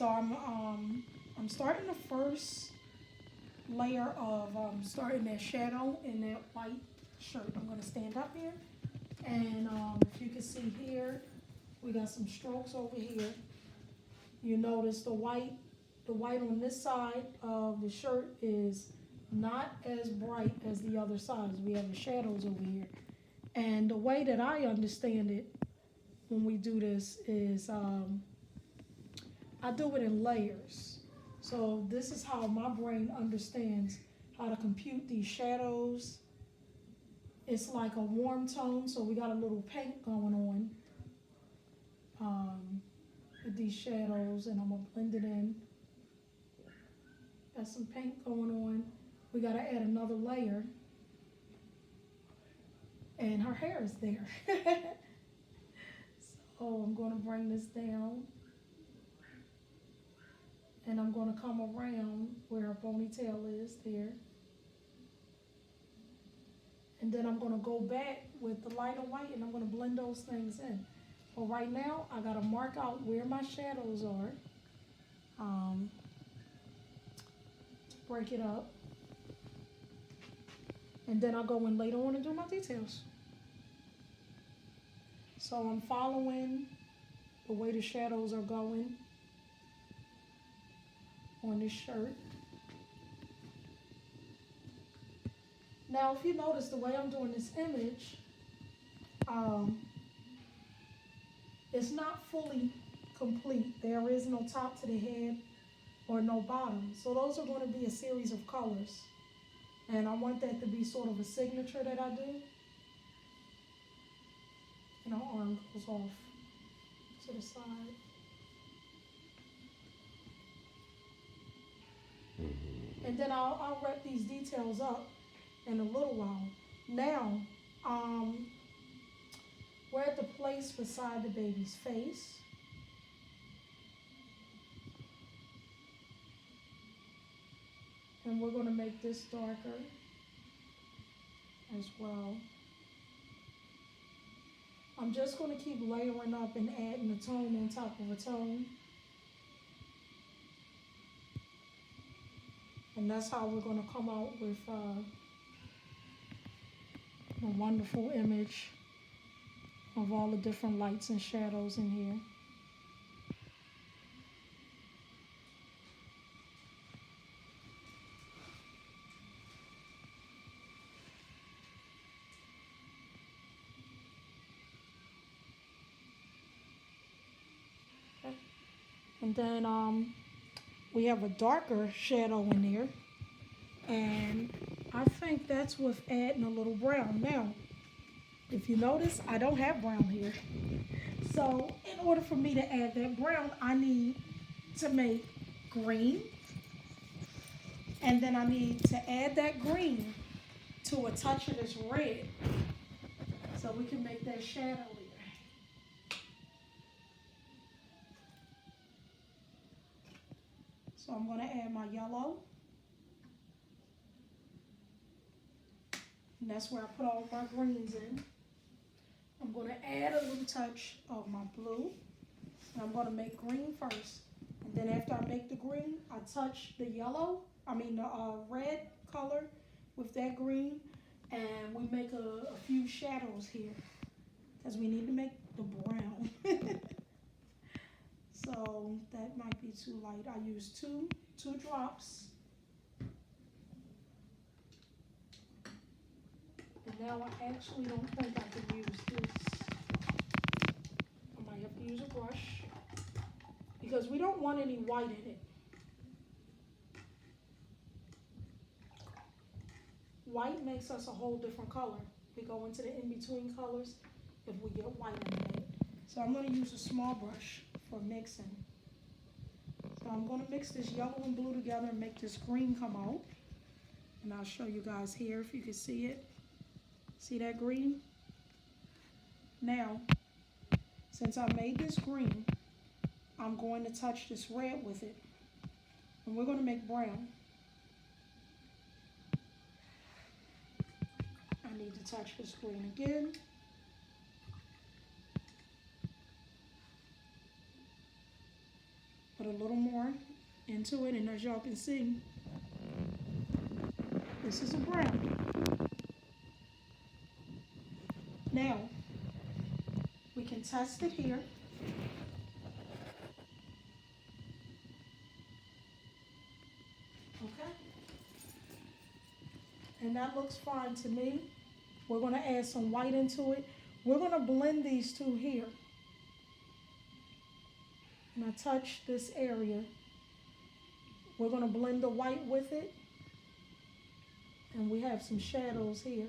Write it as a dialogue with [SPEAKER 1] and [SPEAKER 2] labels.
[SPEAKER 1] So I'm starting the first layer of starting that shadow in that white shirt. I'm gonna stand up here, and if you can see here, we got some strokes over here. You notice the white on this side of the shirt is not as bright as the other sides. We have the shadows over here. And the way that I understand it when we do this is I do it in layers. So this is how my brain understands how to compute these shadows. It's like a warm tone, so we got a little paint going on with these shadows, and I'm gonna blend it in. Got some paint going on. We gotta add another layer, and her hair is there. So I'm gonna bring this down, and I'm gonna come around where her ponytail is there. And then I'm gonna go back with the lighter white, and I'm gonna blend those things in. But right now, I gotta mark out where my shadows are. Break it up. And then I'll go in later on and do my details. So I'm following the way the shadows are going on this shirt. Now, if you notice the way I'm doing this image, it's not fully complete. There is no top to the head or no bottom. So those are going to be a series of colors. And I want that to be sort of a signature that I do. And our arm goes off to the side. And then I'll wrap these details up in a little while. Now, we're at the place beside the baby's face. And we're going to make this darker as well. I'm just going to keep layering up and adding a tone on top of a tone. And that's how we're going to come out with a wonderful image of all the different lights and shadows in here. Okay. And then we have a darker shadow in there, and I think that's with adding a little brown. Now, if you notice, I don't have brown here. So in order for me to add that brown, I need to make green. And then I need to add that green to a touch of this red so we can make that shadow there. So I'm going to add my yellow. And that's where I put all my greens in. I'm going to add a little touch of my blue. And I'm going to make green first. And then after I make the green, I touch the red color with that green. And we make a few shadows here, because we need to make the brown. So that might be too light. I use two drops. And now I actually don't think I can use this. I might have to use a brush, because we don't want any white in it. White makes us a whole different color. We go into the in-between colors if we get white in it. So I'm going to use a small brush for mixing. So I'm going to mix this yellow and blue together and make this green come out. And I'll show you guys here if you can see it. See that green? Now, since I made this green, I'm going to touch this red with it. And we're going to make brown. I need to touch this green again. Put a little more into it, and as y'all can see, this is a brown. Now, we can test it here. Okay. And that looks fine to me. We're gonna add some white into it. We're gonna blend these two here. And I touch this area. We're gonna blend the white with it. And we have some shadows here.